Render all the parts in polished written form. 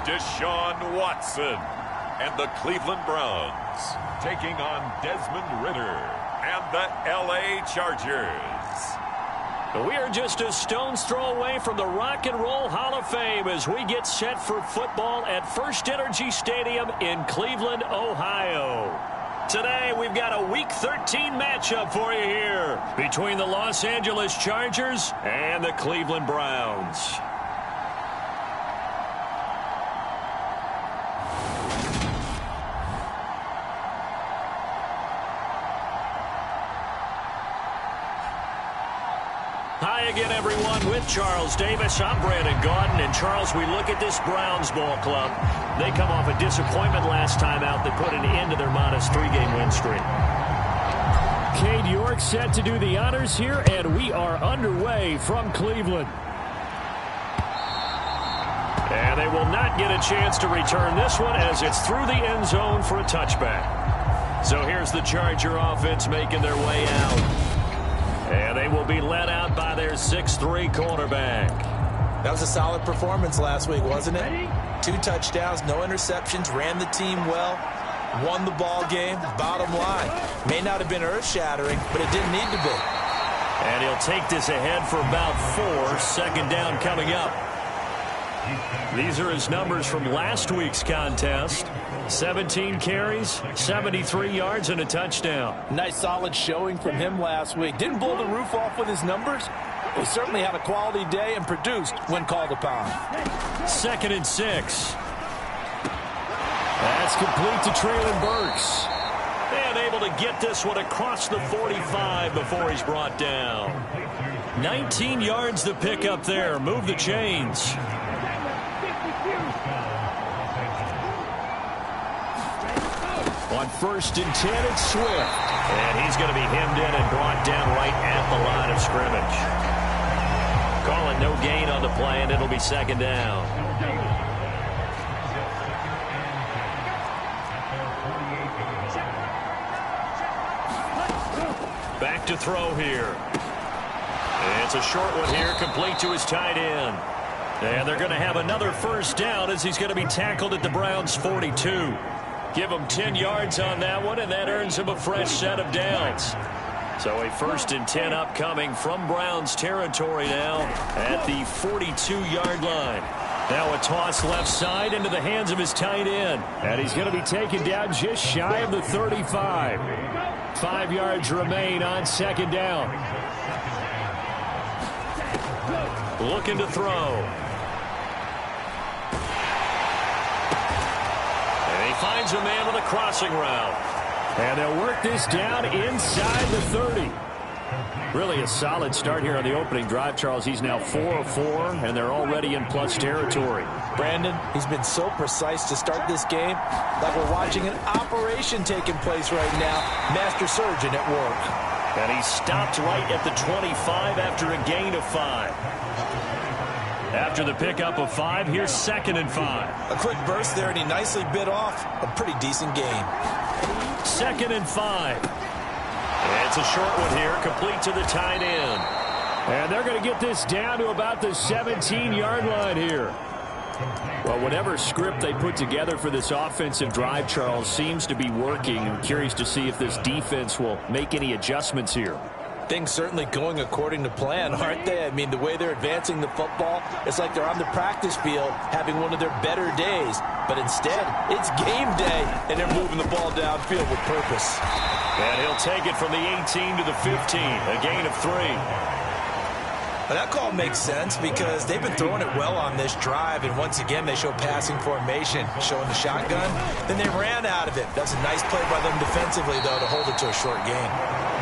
Deshaun Watson and the Cleveland Browns taking on Desmond Ridder and the LA Chargers. We are just a stone's throw away from the Rock and Roll Hall of Fame as we get set for football at First Energy Stadium in Cleveland, Ohio. Today, we've got a Week 13 matchup for you here between the Los Angeles Chargers and the Cleveland Browns. Hi again, everyone. With Charles Davis, I'm Brandon Gaudin. And, Charles, we look at this Browns ball club. They come off a disappointment last time out that put an end to their modest 3-game win streak. Cade York set to do the honors here, and we are underway from Cleveland. And they will not get a chance to return this one as it's through the end zone for a touchback. So here's the Charger offense making their way out. And they will be led out by their 6'3" quarterback. That was a solid performance last week, wasn't it? 2 touchdowns, no interceptions, ran the team well, won the ball game. Bottom line, may not have been earth-shattering, but it didn't need to be. And he'll take this ahead for about 4. Second down coming up. These are his numbers from last week's contest. 17 carries, 73 yards, and a touchdown. Nice solid showing from him last week. Didn't blow the roof off with his numbers. He certainly had a quality day and produced when called upon. 2nd and 6. That's complete to Traylon Burks. And able to get this one across the 45 before he's brought down. 19 yards to pick up there. Move the chains. On 1st and 10, it's Swift. And he's going to be hemmed in and brought down right at the line of scrimmage. Calling no gain on the play, and it'll be 2nd down. Back to throw here. It's a short one here, complete to his tight end. And they're going to have another 1st down as he's going to be tackled at the Browns' 42. Give him 10 yards on that one, and that earns him a fresh set of downs. So a 1st and 10 upcoming from Browns territory now at the 42-yard line. Now a toss left side into the hands of his tight end. And he's going to be taken down just shy of the 35. 5 yards remain on 2nd down. Looking to throw. Finds a man with a crossing route. And they'll work this down inside the 30. Really a solid start here on the opening drive, Charles. He's now 4 of 4, and they're already in plus territory. Brandon, he's been so precise to start this game, like we're watching an operation taking place right now. Master surgeon at work. And he stopped right at the 25 after a gain of 5. After the pickup of 5, here's 2nd and 5. A quick burst there, and he nicely bit off a pretty decent gain. 2nd and 5. It's a short one here, complete to the tight end. And they're going to get this down to about the 17-yard line here. Well, whatever script they put together for this offensive drive, Charles, seems to be working. I'm curious to see if this defense will make any adjustments here. Things certainly going according to plan, aren't they? I mean, the way they're advancing the football, it's like they're on the practice field having one of their better days. But instead, it's game day, and they're moving the ball downfield with purpose. And he'll take it from the 18 to the 15, a gain of 3. But that call makes sense because they've been throwing it well on this drive, and once again, they show passing formation, showing the shotgun. Then they ran out of it. That's a nice play by them defensively, though, to hold it to a short gain.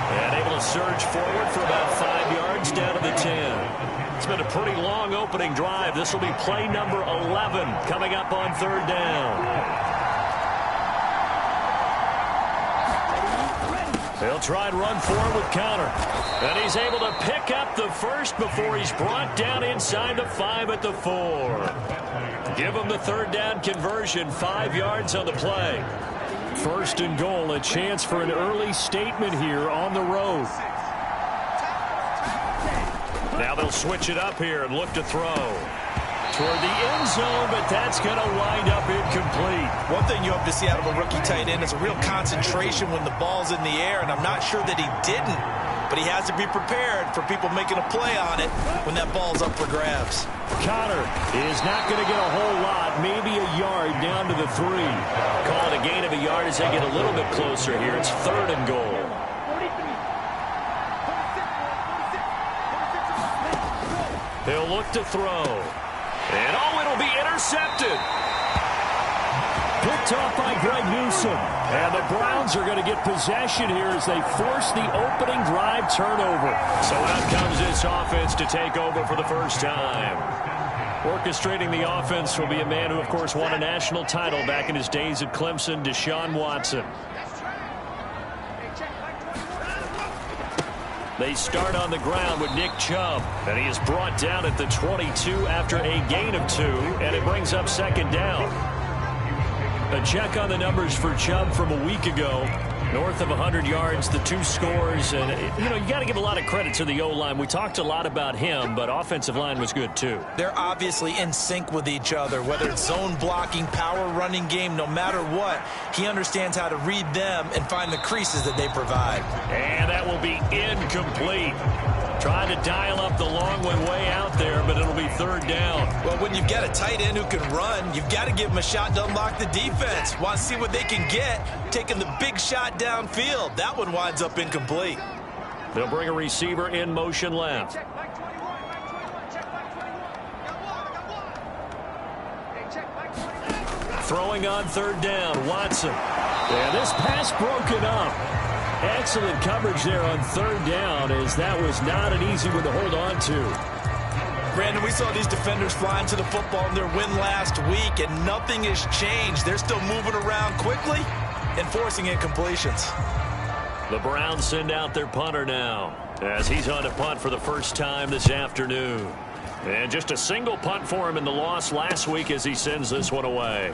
And able to surge forward for about 5 yards down to the 10. It's been a pretty long opening drive. This will be play number 11 coming up on 3rd down. They'll try and run forward with Connor. And he's able to pick up the 1st before he's brought down inside the 5 at the 4. Give him the 3rd down conversion, 5 yards on the play. 1st and goal, a chance for an early statement here on the road. Now they'll switch it up here and look to throw. toward the end zone, but that's going to wind up incomplete. One thing you hope to see out of a rookie tight end is a real concentration when the ball's in the air, and I'm not sure that he didn't, but he has to be prepared for people making a play on it when that ball's up for grabs. Connor is not going to get a whole lot, maybe a yard down to the 3. Call it a gain of a yard as they get a little bit closer here. It's 3rd and goal. He'll look to throw. And it'll be intercepted. Picked off by Greg Newsome. And the Browns are going to get possession here as they force the opening drive turnover. So out comes this offense to take over for the first time. Orchestrating the offense will be a man who, of course, won a national title back in his days at Clemson, Deshaun Watson. They start on the ground with Nick Chubb, and he is brought down at the 22 after a gain of 2, and it brings up 2nd down. A check on the numbers for Chubb from a week ago. North of 100 yards, the 2 scores, and, you got to give a lot of credit to the O-line. We talked a lot about him, but offensive line was good, too. They're obviously in sync with each other, whether it's zone blocking, power running game, no matter what. He understands how to read them and find the creases that they provide. And that will be incomplete. Trying to dial up the long way out there, but it'll be 3rd down. Well, when you've got a tight end who can run, you've got to give him a shot to unlock the defense. Want to see what they can get, taking the big shot downfield. That one winds up incomplete. They'll bring a receiver in motion left. Throwing on 3rd down, Watson. And this pass broken up. Excellent coverage there on 3rd down, as that was not an easy one to hold on to. Brandon, we saw these defenders flying to the football in their win last week, and nothing has changed. They're still moving around quickly and forcing incompletions. The Browns send out their punter now, as he's on a punt for the first time this afternoon. And just a single punt for him in the loss last week as he sends this one away.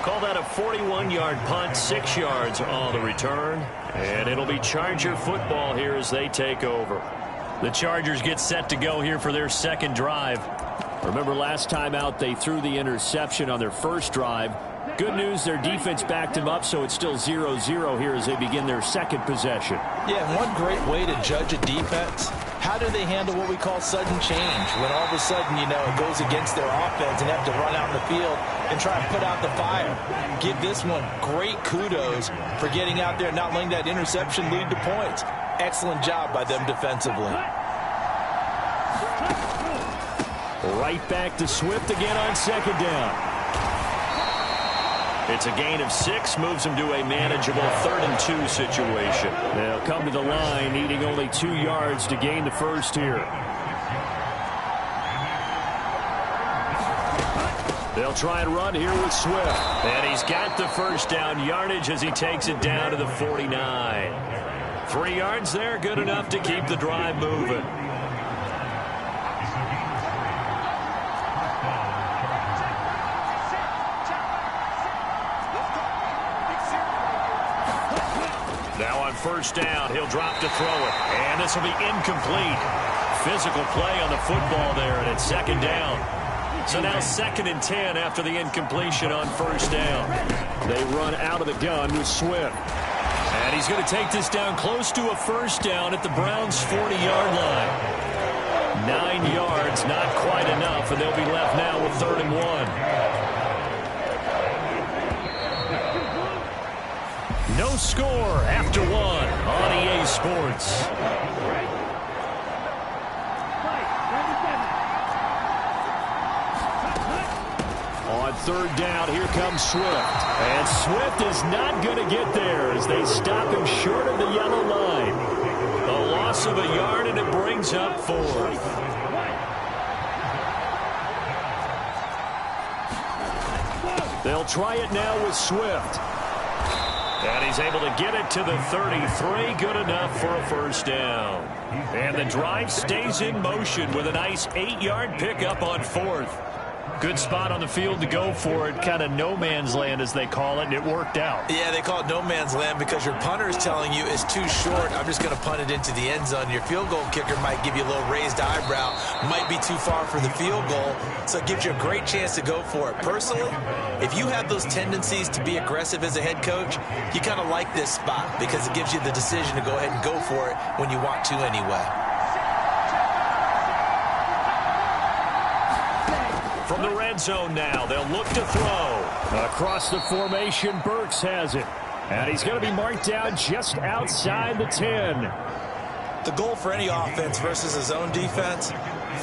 Call that a 41-yard punt, 6 yards on the return. And it'll be Charger football here as they take over. The Chargers get set to go here for their 2nd drive. Remember last time out they threw the interception on their 1st drive. Good news, their defense backed them up, so it's still 0-0 here as they begin their 2nd possession. Yeah, and one great way to judge a defense, how do they handle what we call sudden change? When all of a sudden, it goes against their offense and they have to run out in the field and try and put out the fire. Give this one great kudos for getting out there and not letting that interception lead to points. Excellent job by them defensively. Right back to Swift again on 2nd down. It's a gain of 6, moves him to a manageable 3rd and 2 situation. They'll come to the line, needing only 2 yards to gain the 1st here. They'll try and run here with Swift. And he's got the 1st down yardage as he takes it down to the 49. 3 yards there, good enough to keep the drive moving. Now on 1st down, he'll drop to throw it. And this will be incomplete. Physical play on the football there, and it's 2nd down. So now 2nd and 10 after the incompletion on 1st down. They run out of the gun with Swift. And he's going to take this down close to a 1st down at the Browns' 40-yard line. 9 yards, not quite enough, and they'll be left now with 3rd and 1. No score after 1 on EA Sports. On 3rd down, here comes Swift. And Swift is not going to get there as they stop him short of the yellow line. A loss of a yard, and it brings up 4th. They'll try it now with Swift. And he's able to get it to the 33. Good enough for a 1st down. And the drive stays in motion with a nice 8-yard pickup on 4th. Good spot on the field to go for it. Kind of no man's land, as they call it, and it worked out. Yeah, they call it no man's land because your punter is telling you it's too short. I'm just going to punt it into the end zone. Your field goal kicker might give you a little raised eyebrow. Might be too far for the field goal, so it gives you a great chance to go for it. Personally, if you have those tendencies to be aggressive as a head coach, you kind of like this spot because it gives you the decision to go ahead and go for it when you want to anyway. From the red zone now, they'll look to throw. Across the formation, Burks has it. And he's going to be marked down just outside the 10. The goal for any offense versus his own defense,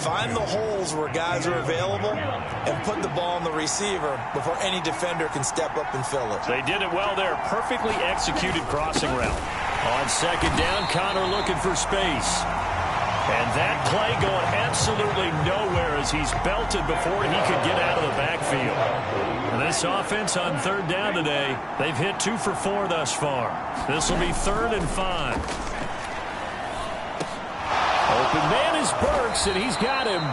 find the holes where guys are available and put the ball on the receiver before any defender can step up and fill it. They did it well there. Perfectly executed crossing route. On second down, Connor looking for space. And that play going absolutely nowhere as he's belted before he could get out of the backfield. And this offense on third down today, they've hit 2 for 4 thus far. This will be 3rd and 5. Open man is Burks, and he's got him.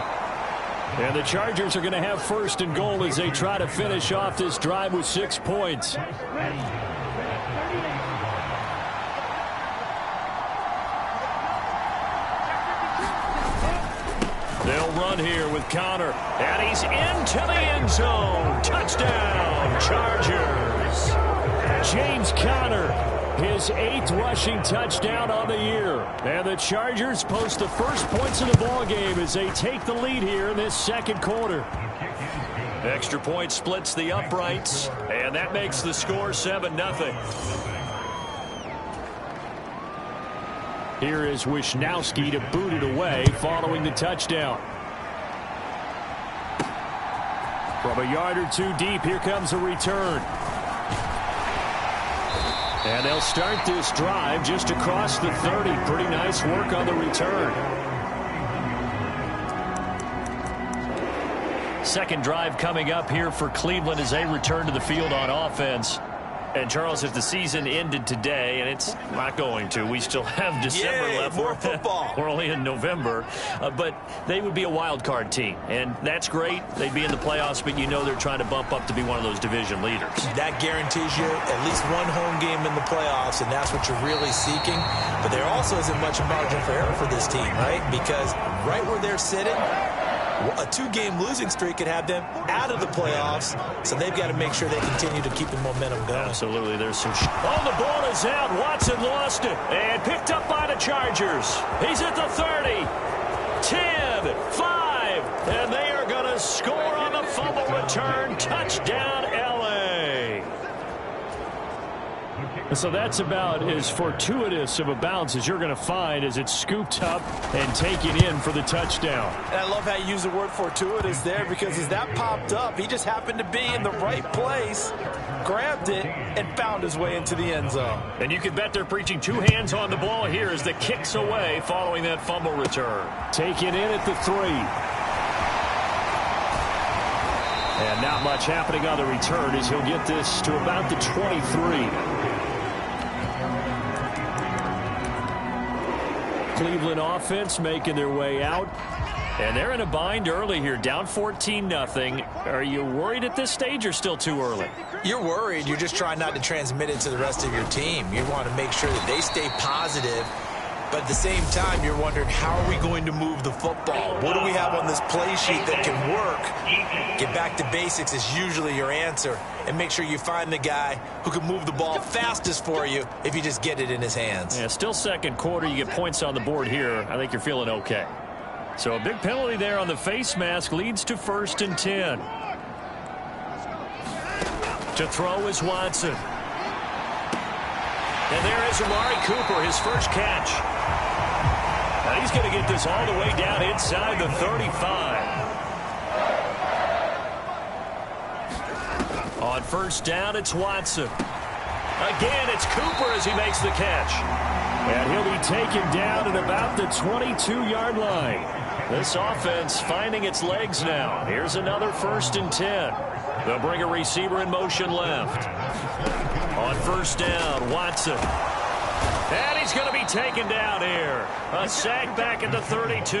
And the Chargers are going to have 1st and goal as they try to finish off this drive with 6 points. They'll run here with Connor, and he's into the end zone. Touchdown, Chargers. James Conner, his 8th rushing touchdown on the year. And the Chargers post the first points of the ball game as they take the lead here in this second quarter. Extra point splits the uprights, and that makes the score 7-0. Here is Wisnowski to boot it away following the touchdown. From a yard or 2 deep, here comes a return. And they'll start this drive just across the 30. Pretty nice work on the return. Second drive coming up here for Cleveland as they return to the field on offense. And, Charles, if the season ended today, and it's not going to, we still have December left. More football. We're only in November. But they would be a wild card team. And that's great. They'd be in the playoffs, but you know they're trying to bump up to be one of those division leaders. That guarantees you at least one home game in the playoffs, and that's what you're really seeking. But there also isn't much margin for error for this team, right? Because right where they're sitting, a 2-game losing streak could have them out of the playoffs, so they've got to make sure they continue to keep the momentum going. Absolutely. There's some... Oh, the ball is out. Watson lost it and picked up by the Chargers. He's at the 30, 10, 5, and they are going to score on the fumble return. Touchdown, L.A. So that's about as fortuitous of a bounce as you're going to find as it's scooped up and taken in for the touchdown. And I love how you use the word fortuitous there because as that popped up, he just happened to be in the right place, grabbed it, and found his way into the end zone. And you can bet they're preaching 2 hands on the ball here as the kick's away following that fumble return. Taken in at the 3. And not much happening on the return as he'll get this to about the 23. Cleveland offense making their way out. And they're in a bind early here, down 14-0. Are you worried at this stage or still too early? You're worried. You're just trying not to transmit it to the rest of your team. You want to make sure that they stay positive. But at the same time, you're wondering, how are we going to move the football? What do we have on this play sheet that can work? Get back to basics is usually your answer. And make sure you find the guy who can move the ball fastest for you if you just get it in his hands. Yeah, still second quarter. You get points on the board here. I think you're feeling okay. So a big penalty there on the face mask leads to 1st and 10. To throw is Watson. And there is Amari Cooper, his first catch. And he's going to get this all the way down inside the 35. On 1st down, it's Watson. Again, it's Cooper as he makes the catch. And he'll be taken down at about the 22-yard line. This offense finding its legs now. Here's another 1st and 10. They'll bring a receiver in motion left. On 1st down, Watson. And he's going to be taken down here. A sack back at the 32.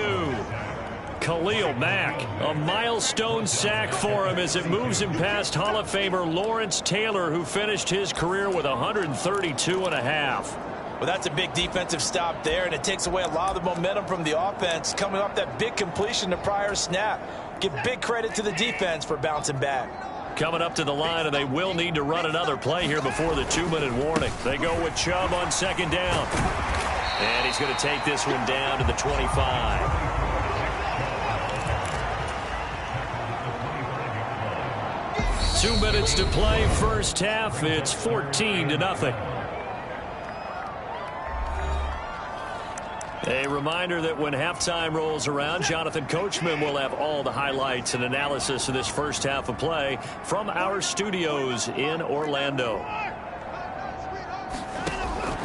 Khalil Mack, a milestone sack for him as it moves him past Hall of Famer Lawrence Taylor, who finished his career with 132.5. Well, that's a big defensive stop there, and it takes away a lot of the momentum from the offense coming off that big completion the prior snap. Give big credit to the defense for bouncing back. Coming up to the line, and they will need to run another play here before the 2-minute warning. They go with Chubb on second down. And he's going to take this one down to the 25. 2 minutes to play, first half. It's 14-0. A reminder that when halftime rolls around, Jonathan Coachman will have all the highlights and analysis of this first half of play from our studios in Orlando.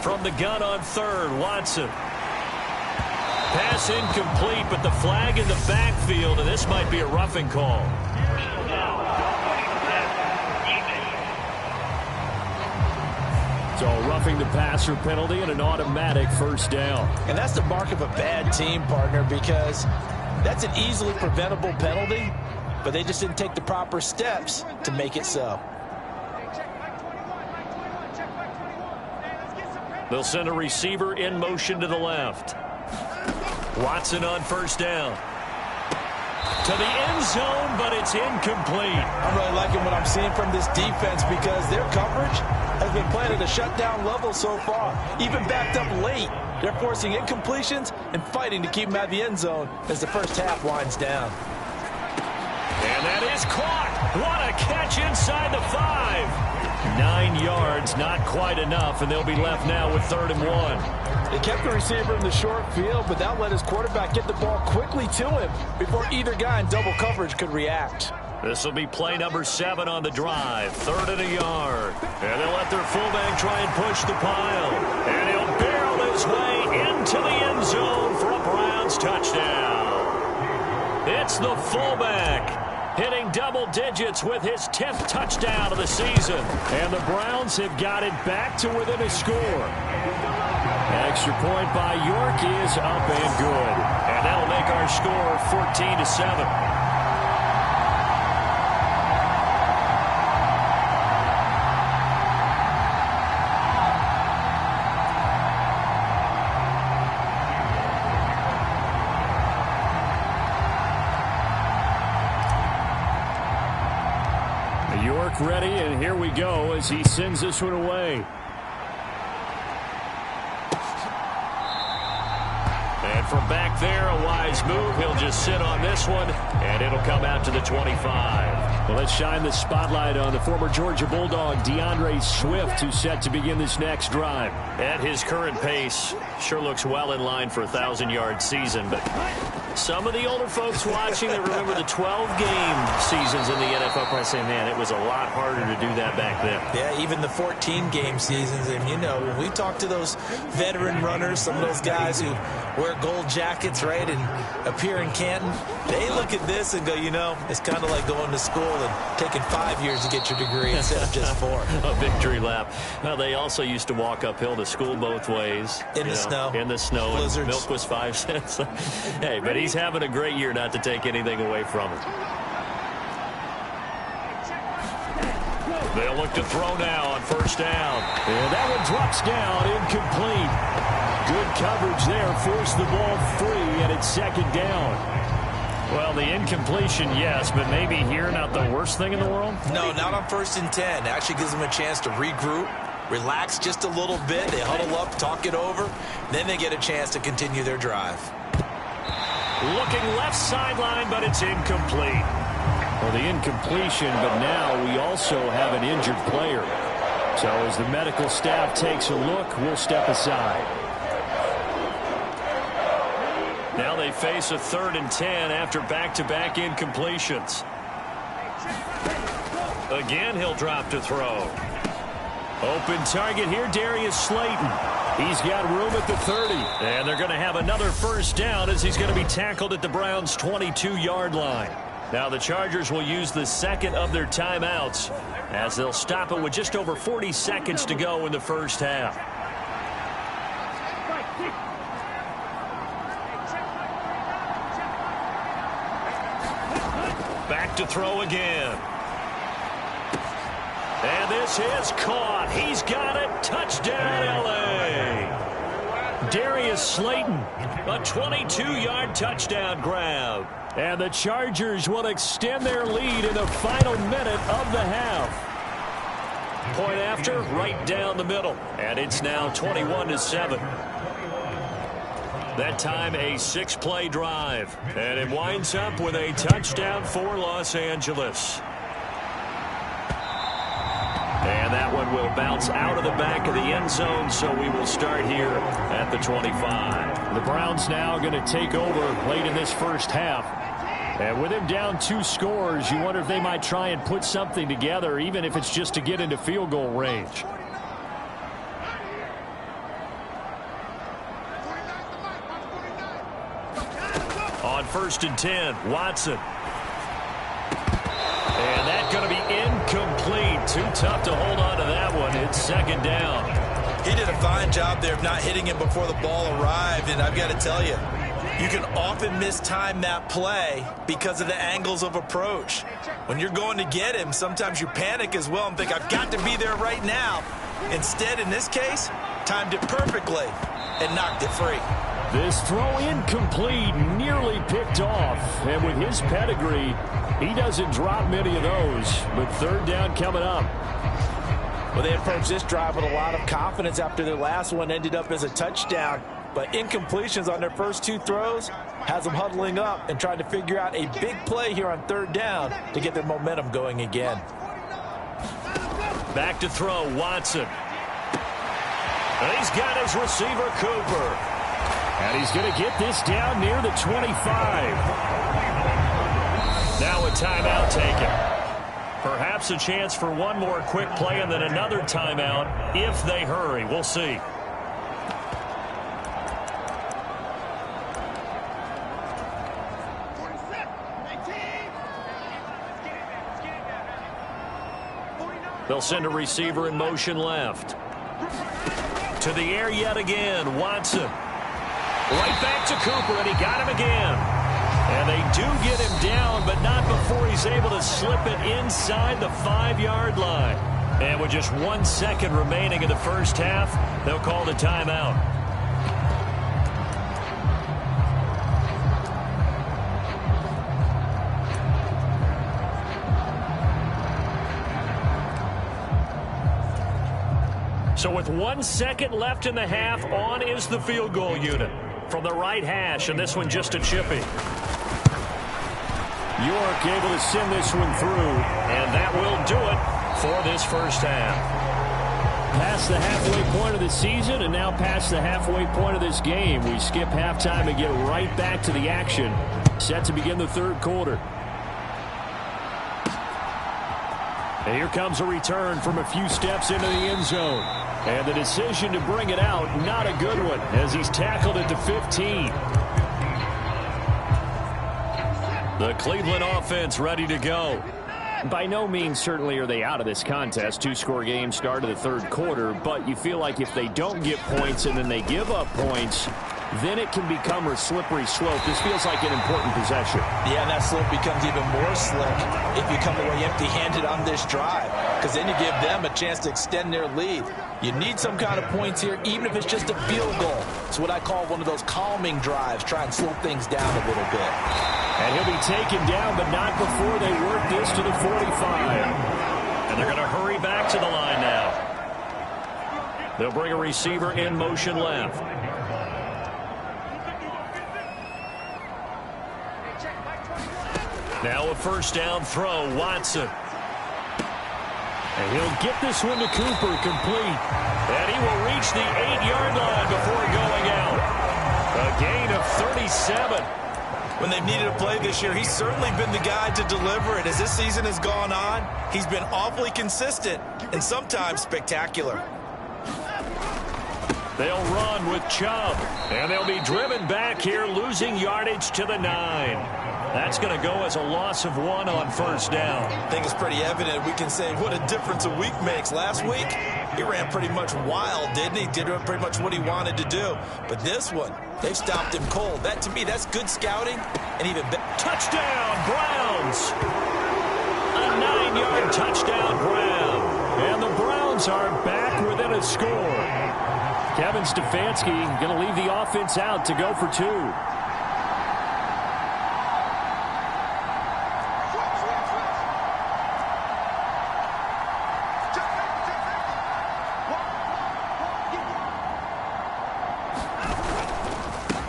From the gun on third, Watson. Pass incomplete, but the flag in the backfield, and this might be a roughing call. So roughing the passer penalty and an automatic first down. And that's the mark of a bad team, partner, because that's an easily preventable penalty, but they just didn't take the proper steps to make it so. They'll send a receiver in motion to the left. Watson on first down. To the end zone, but it's incomplete. I'm really liking what I'm seeing from this defense because their coverage has been playing at a shutdown level so far. Even backed up late, they're forcing incompletions and fighting to keep them out of the end zone as the first half winds down. And that is caught. What a catch inside the 5. 9 yards, not quite enough, and they'll be left now with 3rd and 1. They kept the receiver in the short field, but that let his quarterback get the ball quickly to him before either guy in double coverage could react. This will be play number 7 on the drive. 3rd and a yard. And they'll let their fullback try and push the pile. And he'll barrel his way into the end zone for a Browns touchdown. It's the fullback hitting double digits with his 10th touchdown of the season. And the Browns have got it back to within a score. Extra point by York is up and good. And that'll make our score 14-7. York ready, and here we go as he sends this one away. And from back there, a wise move. He'll just sit on this one, and it'll come out to the 25. Well, let's shine the spotlight on the former Georgia Bulldog, DeAndre Swift, who's set to begin this next drive. At his current pace, sure looks well in line for a 1,000-yard season, but some of the older folks watching that remember the 12-game seasons in the NFL probably say, man, it was a lot harder to do that back then. Yeah, even the 14-game seasons. And, you know, when we talk to those veteran runners, some of those guys who wear gold jackets, right, and appear in Canton, they look at this and go, you know, it's kind of like going to school and taking 5 years to get your degree instead of just 4. A victory lap. Well, they also used to walk uphill to school both ways. In the snow. In the snow. Blizzards. Milk was 5 cents. Hey, but he's having a great year, not to take anything away from him. They'll look to throw now on first down. And that one drops down, incomplete. Good coverage there, forced the ball free, and it's second down. Well, the incompletion, yes, but maybe here not the worst thing in the world? No, not on 1st and 10. It actually gives them a chance to regroup, relax just a little bit. They huddle up, talk it over. Then they get a chance to continue their drive. Looking left sideline, but it's incomplete. Well, the incompletion, but now we also have an injured player. So as the medical staff takes a look, we'll step aside. Now they face a 3rd and 10 after back-to-back incompletions. Again, he'll drop to throw. Open target here, Darius Slayton. He's got room at the 30. And they're going to have another first down as he's going to be tackled at the Browns' 22-yard line. Now the Chargers will use the second of their timeouts as they'll stop it with just over 40 seconds to go in the first half. to throw again. And this is caught. He's got it. Touchdown, L.A. Darius Slayton, a 22-yard touchdown grab. And the Chargers will extend their lead in the final minute of the half. Point after, right down the middle. And it's now 21-7. That time a 6-play drive. And it winds up with a touchdown for Los Angeles. And that one will bounce out of the back of the end zone, so we will start here at the 25. The Browns now going to take over late in this first half. And with him down 2 scores, you wonder if they might try and put something together, even if it's just to get into field goal range. On 1st and 10, Watson. And that's going to be incomplete. Too tough to hold on to that one. It's 2nd down. He did a fine job there of not hitting him before the ball arrived, and I've got to tell you, you can often mistime that play because of the angles of approach. When you're going to get him, sometimes you panic as well and think, I've got to be there right now. Instead, in this case, timed it perfectly and knocked it free. This throw incomplete, nearly picked off. And with his pedigree, he doesn't drop many of those. But 3rd down coming up. Well, they approached this drive with a lot of confidence after their last one ended up as a touchdown. But incompletions on their first 2 throws has them huddling up and trying to figure out a big play here on 3rd down to get their momentum going again. Back to throw, Watson. And he's got his receiver, Cooper. And he's going to get this down near the 25. Now a timeout taken. Perhaps a chance for one more quick play and then another timeout if they hurry. We'll see. They'll send a receiver in motion left. To the air yet again, Watson. Right back to Cooper, and he got him again. And they do get him down, but not before he's able to slip it inside the 5-yard line. And with just 1 second remaining in the first half, they'll call the timeout. So with 1 second left in the half, on is the field goal unit. From the right hash, and this one just a chippy. York able to send this one through. And that will do it for this first half. Past the halfway point of the season and now past the halfway point of this game. We skip halftime and get right back to the action. Set to begin the 3rd quarter. And here comes a return from a few steps into the end zone. And the decision to bring it out, not a good one, as he's tackled at the 15. The Cleveland offense ready to go. By no means certainly are they out of this contest. 2-score game start of the 3rd quarter, but you feel like if they don't get points and then they give up points, then it can become a slippery slope. This feels like an important possession. Yeah, and that slope becomes even more slick if you come away empty-handed on this drive, because then you give them a chance to extend their lead. You need some kind of points here, even if it's just a field goal. It's what I call one of those calming drives. Try and slow things down a little bit. And he'll be taken down, but not before they work this to the 45. And they're going to hurry back to the line now. They'll bring a receiver in motion left. Now a 1st down throw, Watson. And he'll get this one to Cooper, complete. And he will reach the 8-yard line before going out. A gain of 37. When they've needed a play this year, he's certainly been the guy to deliver it. As this season has gone on, he's been awfully consistent and sometimes spectacular. They'll run with Chubb. And they'll be driven back here, losing yardage to the 9. That's going to go as a loss of 1 on 1st down. I think it's pretty evident. We can say what a difference a week makes. Last week, he ran pretty much wild, didn't he? Did pretty much what he wanted to do. But this one, they've stopped him cold. That, to me, that's good scouting and even better. Touchdown, Browns! 15-yard touchdown grab. And the Browns are back within a score. Kevin Stefanski going to leave the offense out to go for 2.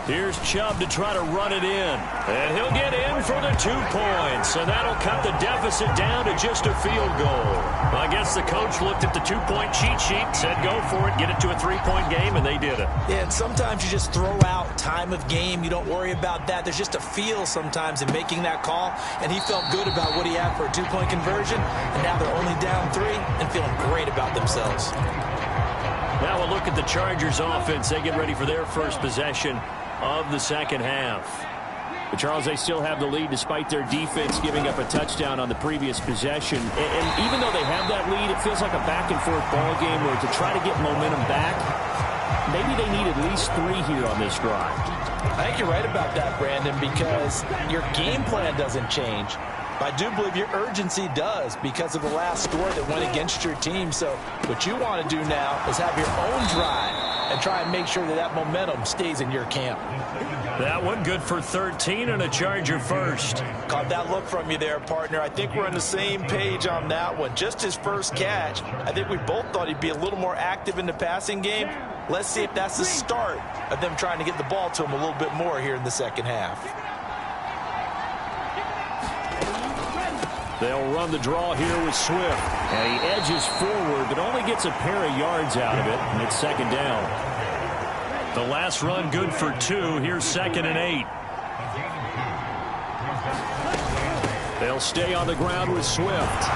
Here's Chubb to try to run it in. And he'll get in for the 2 points. And that'll cut the deficit down to just a field goal. I guess the coach looked at the 2-point cheat sheet, said go for it, get it to a 3-point game, and they did it. Yeah, and sometimes you just throw out time of game. You don't worry about that. There's just a feel sometimes in making that call. And he felt good about what he had for a 2-point conversion. And now they're only down 3 and feeling great about themselves. Now we'll look at the Chargers offense. They get ready for their first possession of the second half. But Charles, they still have the lead despite their defense giving up a touchdown on the previous possession. And even though they have that lead, it feels like a back-and-forth ball game where to try to get momentum back, maybe they need at least 3 here on this drive. I think you're right about that, Brandon, because your game plan doesn't change. I do believe your urgency does because of the last score that went against your team. So what you want to do now is have your own drive and try and make sure that that momentum stays in your camp. That one good for 13 and a Charger first. Caught that look from you there, partner. I think we're on the same page on that one. Just his first catch. I think we both thought he'd be a little more active in the passing game. Let's see if that's the start of them trying to get the ball to him a little bit more here in the second half. They'll run the draw here with Swift. And he edges forward, but only gets a pair of yards out of it, and it's second down. The last run good for 2. Here's 2nd and 8. They'll stay on the ground with Swift.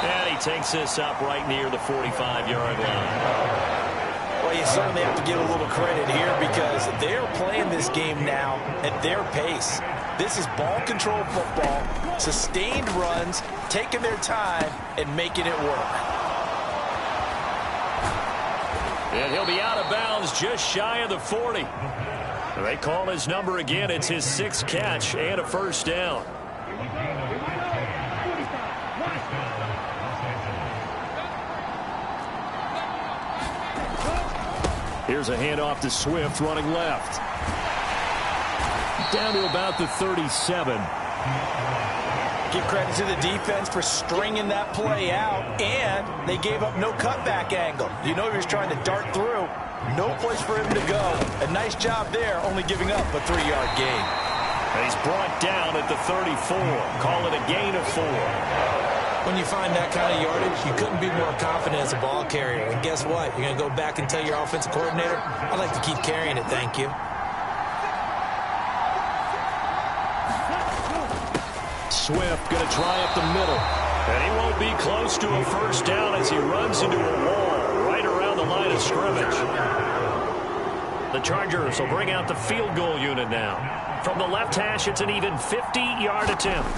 And he takes this up right near the 45-yard line. Well, you certainly have to give a little credit here because they're playing this game now at their pace. This is ball control football, sustained runs, taking their time, and making it work. And he'll be out of bounds just shy of the 40. They call his number again. It's his 6th catch and a first down. Here's a handoff to Swift running left. Down to about the 37. Give credit to the defense for stringing that play out, and they gave up no cutback angle. You know he was trying to dart through. No place for him to go. A nice job there, only giving up a 3-yard gain. And he's brought down at the 34. Call it a gain of 4. When you find that kind of yardage, you couldn't be more confident as a ball carrier. And guess what? You're going to go back and tell your offensive coordinator, I'd like to keep carrying it, thank you. Swift going to try up the middle. And he won't be close to a first down as he runs into a wall right around the line of scrimmage. The Chargers will bring out the field goal unit now. From the left hash, it's an even 50-yard attempt.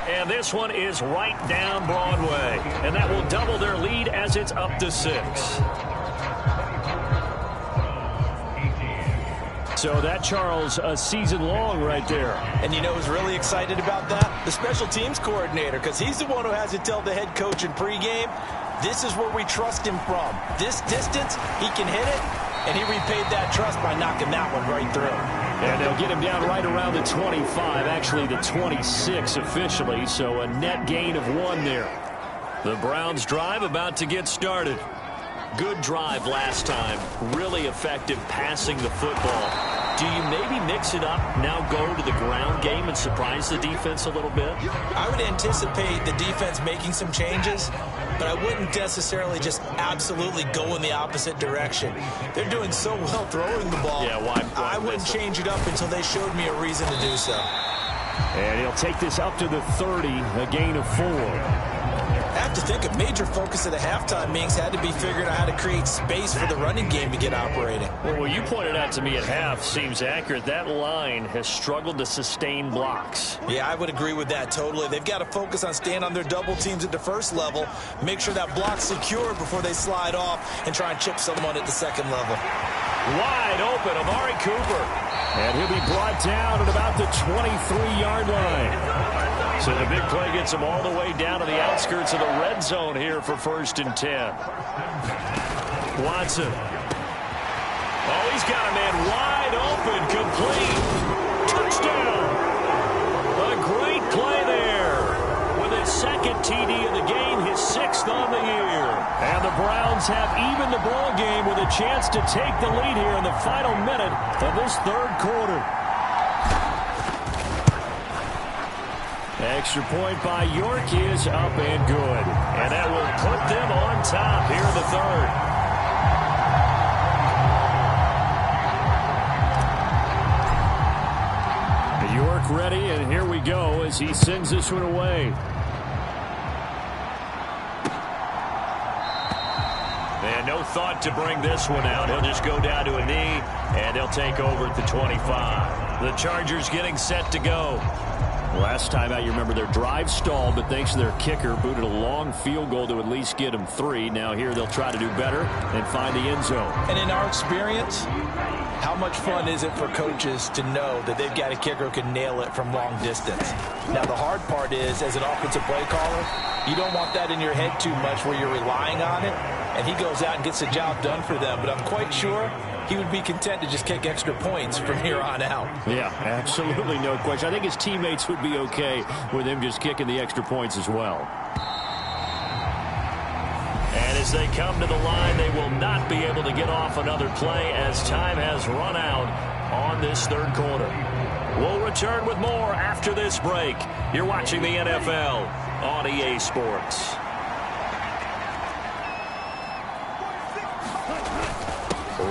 And this one is right down Broadway. And that will double their lead as it's up to 6. So that, Charles, a season long right there. And you know who's really excited about that? The special teams coordinator, because he's the one who has to tell the head coach in pregame, this is where we trust him from. This distance, he can hit it, and he repaid that trust by knocking that one right through. And they'll get him down right around the 25, actually the 26 officially, so a net gain of 1 there. The Browns drive about to get started. Good drive last time. Really effective passing the football. Do you maybe mix it up, now go to the ground game and surprise the defense a little bit? I would anticipate the defense making some changes, but I wouldn't necessarily just absolutely go in the opposite direction. They're doing so well throwing the ball. Yeah, why I wouldn't change it up until they showed me a reason to do so. And he'll take this up to the 30, a gain of 4. I have to think a major focus of the halftime meetings had to be figuring out how to create space for the running game to get operating. Well, what you pointed out to me at half seems accurate. That line has struggled to sustain blocks. Yeah, I would agree with that totally. They've got to focus on staying on their double teams at the first level, make sure that block's secure before they slide off and try and chip someone at the second level. Wide open, Amari Cooper. And he'll be brought down at about the 23-yard line. So the big play gets him all the way down to the outskirts of the red zone here for 1st and 10. Watson. Oh, he's got a man wide open, complete. Touchdown. A great play there. With his 2nd TD of the game, his 6th on the year. And the Browns have even the ball game with a chance to take the lead here in the final minute of this 3rd quarter. Extra point by York is up and good. And that will put them on top here in the 3rd. York ready, and here we go as he sends this one away. And no thought to bring this one out. He'll just go down to a knee, and he'll take over at the 25. The Chargers getting set to go. Last time out, you remember their drive stalled, but thanks to their kicker, booted a long field goal to at least get them 3. Now here they'll try to do better and find the end zone. And in our experience, how much fun is it for coaches to know that they've got a kicker who can nail it from long distance? Now, the hard part is, as an offensive play caller, you don't want that in your head too much where you're relying on it, and he goes out and gets the job done for them. But I'm quite sure he would be content to just kick extra points from here on out. Yeah, absolutely no question. I think his teammates would be okay with him just kicking the extra points as well. And as they come to the line, they will not be able to get off another play as time has run out on this 3rd quarter. We'll return with more after this break. You're watching the NFL on EA Sports.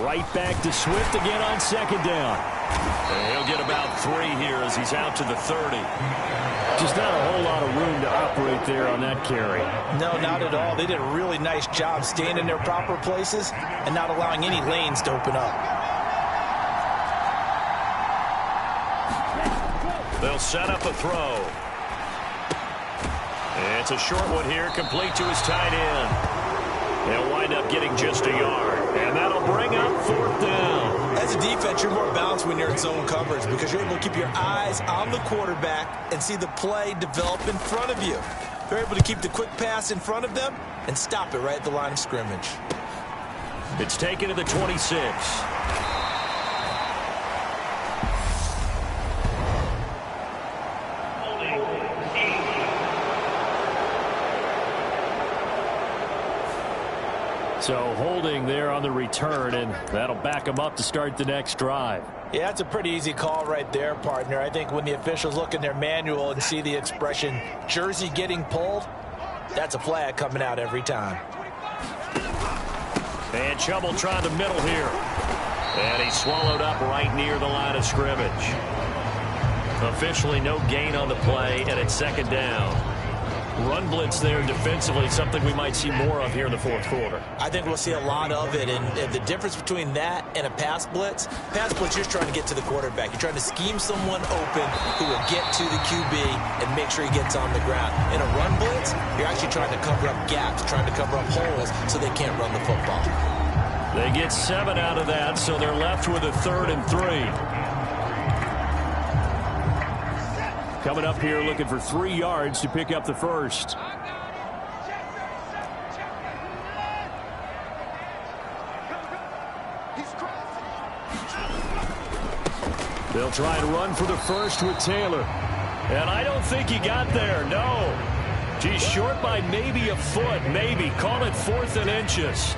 Right back to Swift again on 2nd down. And he'll get about 3 here as he's out to the 30. Just not a whole lot of room to operate there on that carry. No, not at all. They did a really nice job staying in their proper places and not allowing any lanes to open up. They'll set up a throw. It's a short one here, complete to his tight end. They'll wind up getting just a yard, and that'll bring up 4th down. As a defense, you're more balanced when you're in zone coverage because you're able to keep your eyes on the quarterback and see the play develop in front of you. They're able to keep the quick pass in front of them and stop it right at the line of scrimmage. It's taken to the 26. So holding there on the return, and that'll back them up to start the next drive. Yeah, that's a pretty easy call right there, partner. I think when the officials look in their manual and see the expression jersey getting pulled, that's a flag coming out every time. And Chubb will try the middle here. And he's swallowed up right near the line of scrimmage. Officially no gain on the play, and it's 2nd down. Run blitz there defensively, something we might see more of here in the 4th quarter. I think we'll see a lot of it, and the difference between that and a pass blitz, you're just trying to get to the quarterback. You're trying to scheme someone open who will get to the QB and make sure he gets on the ground. In a run blitz, you're actually trying to cover up gaps, trying to cover up holes so they can't run the football. They get 7 out of that, so they're left with a 3rd and 3. Coming up here looking for 3 yards to pick up the 1st. They'll try and run for the 1st with Taylor. And I don't think he got there, no. He's short by maybe a foot, maybe. Call it 4th and inches.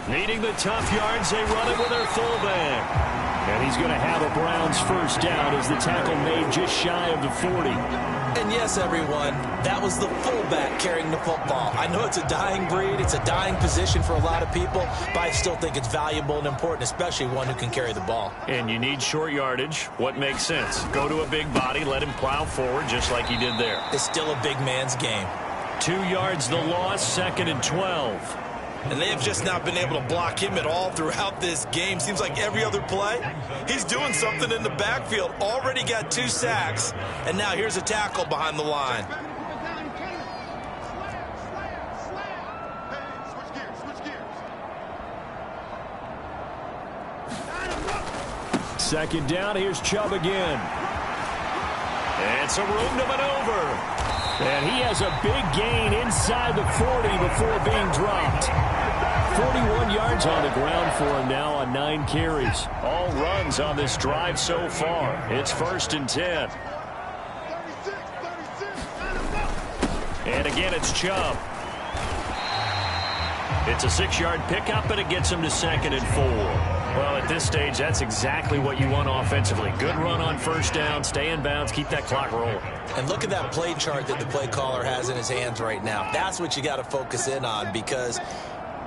Needing the tough yards, they run it with their fullback. And he's going to have a Browns 1st down as the tackle made just shy of the 40. And yes, everyone, that was the fullback carrying the football. I know it's a dying breed, it's a dying position for a lot of people, but I still think it's valuable and important, especially one who can carry the ball. And you need short yardage. What makes sense? Go to a big body, let him plow forward just like he did there. It's still a big man's game. 2 yards the loss, 2nd and 12. And they have just not been able to block him at all throughout this game. Seems like every other play, he's doing something in the backfield. Already got 2 sacks, and now here's a tackle behind the line. Second down, here's Chubb again. And some room to maneuver. And he has a big gain inside the 40 before being dropped. 41 yards on the ground for him now on 9 carries. All runs on this drive so far. It's 1st and 10. And again, it's Chubb. It's a 6-yard pickup, and it gets him to 2nd and 4. Well, at this stage, that's exactly what you want offensively. Good run on 1st down, stay in bounds, keep that clock rolling. And look at that play chart that the play caller has in his hands right now. That's what you got to focus in on, because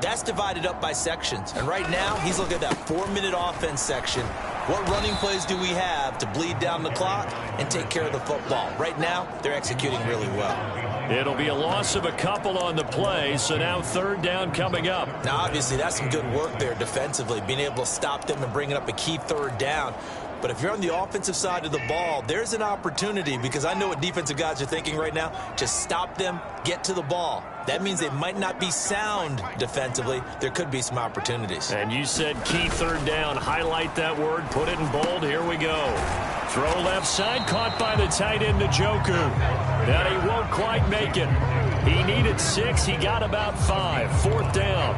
that's divided up by sections. And right now, he's looking at that 4-minute offense section. What running plays do we have to bleed down the clock and take care of the football? Right now, they're executing really well. It'll be a loss of a couple on the play, so now 3rd down coming up. Now, obviously, that's some good work there defensively, being able to stop them and bringing up a key 3rd down. But if you're on the offensive side of the ball, there's an opportunity, because I know what defensive guys are thinking right now. Just stop them, get to the ball. That means they might not be sound defensively. There could be some opportunities. And you said key 3rd down. Highlight that word. Put it in bold. Here we go. Throw left side. Caught by the tight end, Njoku. And he won't quite make it. He needed 6. He got about 5. 4th down.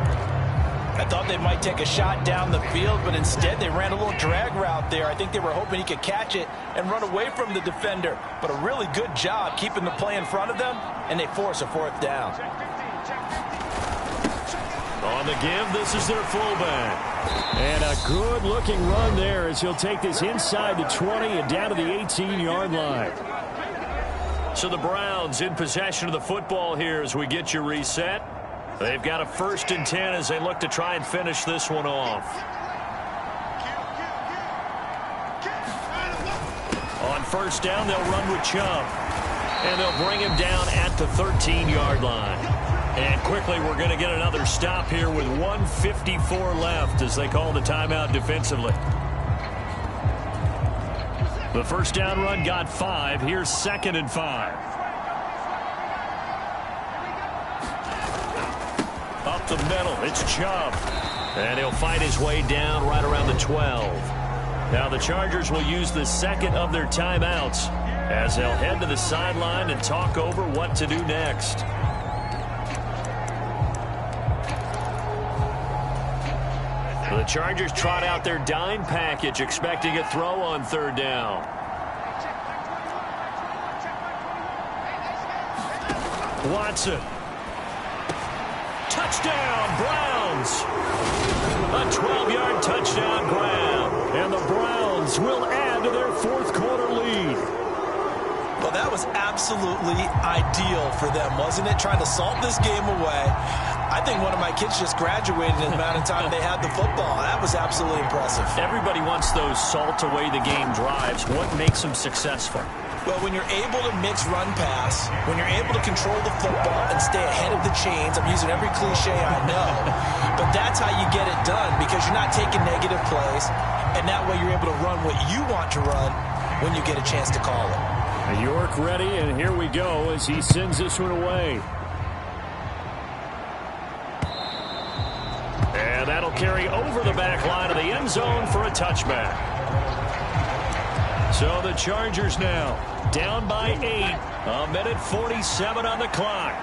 I thought they might take a shot down the field, but instead they ran a little drag route there. I think they were hoping he could catch it and run away from the defender. But a really good job keeping the play in front of them, and they force a 4th down. On the give, this is their fullback. And a good-looking run there as he'll take this inside the 20 and down to the 18-yard line. So the Browns in possession of the football here as we get you reset. They've got a 1st and 10 as they look to try and finish this one off. On 1st down, they'll run with Chubb. And they'll bring him down at the 13-yard line. And quickly, we're going to get another stop here with 1:54 left as they call the timeout defensively. The 1st down run got 5. Here's 2nd and 5. Up the middle, it's Chubb. And he'll fight his way down right around the 12. Now the Chargers will use the 2nd of their timeouts as they'll head to the sideline and talk over what to do next. The Chargers trot out their dime package, expecting a throw on 3rd down. Watson. Touchdown, Browns. A 12-yard touchdown grab. And the Browns will add to their 4th quarter lead. Well, that was absolutely ideal for them, wasn't it? Trying to salt this game away. I think one of my kids just graduated in the amount of time they had the football. That was absolutely impressive. Everybody wants those salt away the game drives. What makes them successful? Well, when you're able to mix run pass, when you're able to control the football and stay ahead of the chains, I'm using every cliche I know, but that's how you get it done, because you're not taking negative plays, and that way you're able to run what you want to run when you get a chance to call it. York ready, and here we go as he sends this one away. And that'll carry over the back line of the end zone for a touchback. So the Chargers now down by 8. 1:47 on the clock.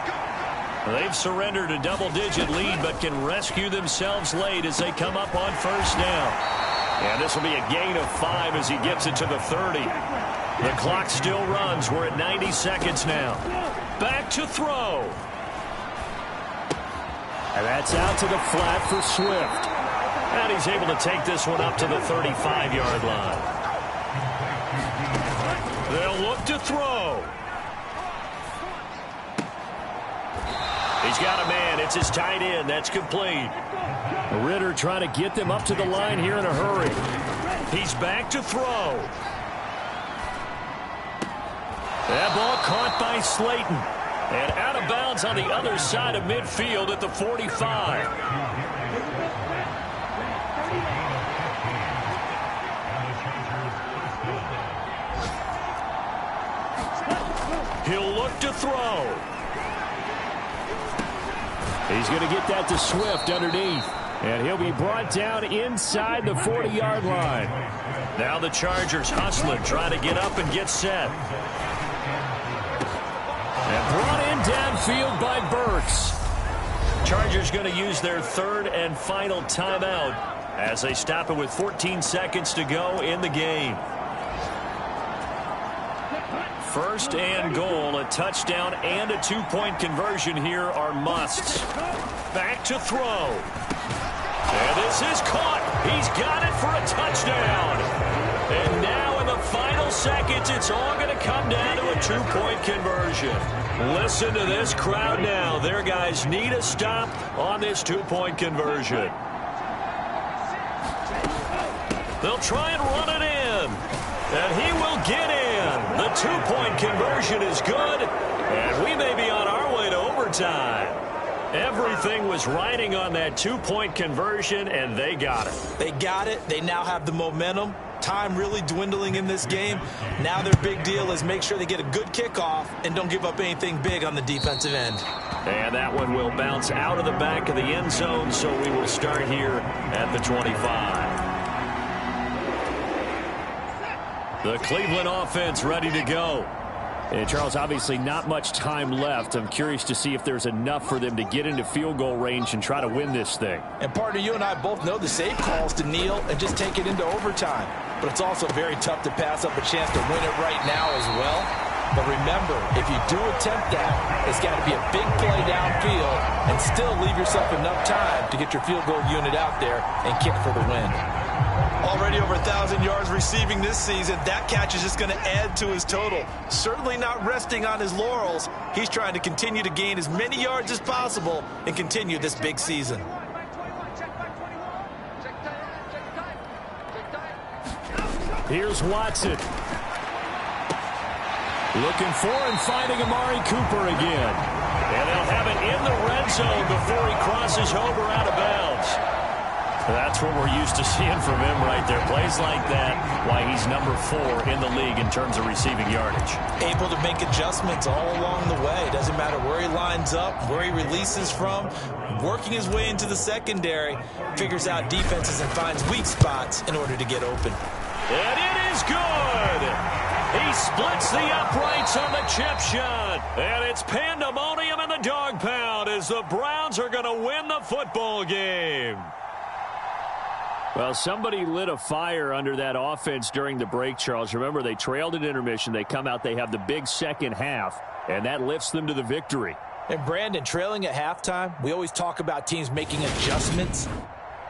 They've surrendered a double-digit lead, but can rescue themselves late as they come up on 1st down. And this will be a gain of 5 as he gets it to the 30. The clock still runs. We're at 90 seconds now. Back to throw. And that's out to the flat for Swift. And he's able to take this one up to the 35-yard line. They'll look to throw. He's got a man. It's his tight end. That's complete. Ritter trying to get them up to the line here in a hurry. He's back to throw. That ball caught by Slayton. And out of bounds on the other side of midfield at the 45. He'll look to throw. He's going to get that to Swift underneath. And he'll be brought down inside the 40-yard line. Now the Chargers hustling, trying to get up and get set. And brought in downfield by Burks. Chargers going to use their third and final timeout as they stop it with 14 seconds to go in the game. First and goal, a touchdown and a two-point conversion here are musts. Back to throw. And this is caught. He's got it for a touchdown. And now in the final seconds, it's all going to come down to a two-point conversion. Listen to this crowd now. Their guys need a stop on this two-point conversion. They'll try and run it in. And he will get in. The two-point conversion is good. And we may be on our way to overtime. Everything was riding on that two-point conversion, and they got it. They got it. They now have the momentum. Time really dwindling in this game. Now their big deal is make sure they get a good kickoff and don't give up anything big on the defensive end. And that one will bounce out of the back of the end zone, so we will start here at the 25. The Cleveland offense ready to go. And Charles, obviously not much time left. I'm curious to see if there's enough for them to get into field goal range and try to win this thing. And partner, you and I both know the safe calls to kneel and just take it into overtime. But it's also very tough to pass up a chance to win it right now as well. But remember, if you do attempt that, it's got to be a big play downfield and still leave yourself enough time to get your field goal unit out there and kick for the win. Already over 1,000 yards receiving this season. That catch is just going to add to his total. Certainly not resting on his laurels. He's trying to continue to gain as many yards as possible and continue this big season. Here's Watson. Looking for and finding Amari Cooper again. And they'll have it in the red zone before he crosses over out of bounds. That's what we're used to seeing from him right there. Plays like that, why he's number 4 in the league in terms of receiving yardage. Able to make adjustments all along the way. Doesn't matter where he lines up, where he releases from. Working his way into the secondary, figures out defenses and finds weak spots in order to get open. And it is good! He splits the uprights on the chip shot. And it's pandemonium in the dog pound as the Browns are going to win the football game. Well, somebody lit a fire under that offense during the break, Charles. Remember, they trailed at intermission. They come out, they have the big second half, and that lifts them to the victory. And Brandon, trailing at halftime, we always talk about teams making adjustments.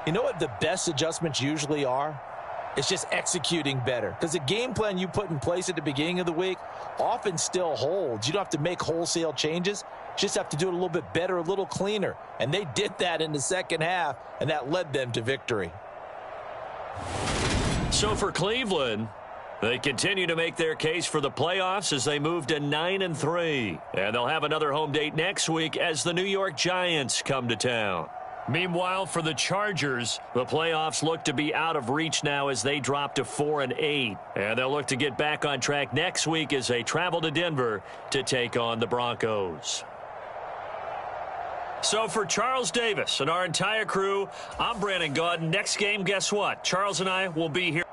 You know what the best adjustments usually are? It's just executing better. Because the game plan you put in place at the beginning of the week often still holds. You don't have to make wholesale changes. Just have to do it a little bit better, a little cleaner. And they did that in the second half, and that led them to victory. So for Cleveland, they continue to make their case for the playoffs as they move to 9-3. And they'll have another home date next week as the New York Giants come to town. Meanwhile, for the Chargers, the playoffs look to be out of reach now as they drop to 4-8. And they'll look to get back on track next week as they travel to Denver to take on the Broncos. So for Charles Davis and our entire crew, I'm Brandon Gaudin. Next game, guess what? Charles and I will be here.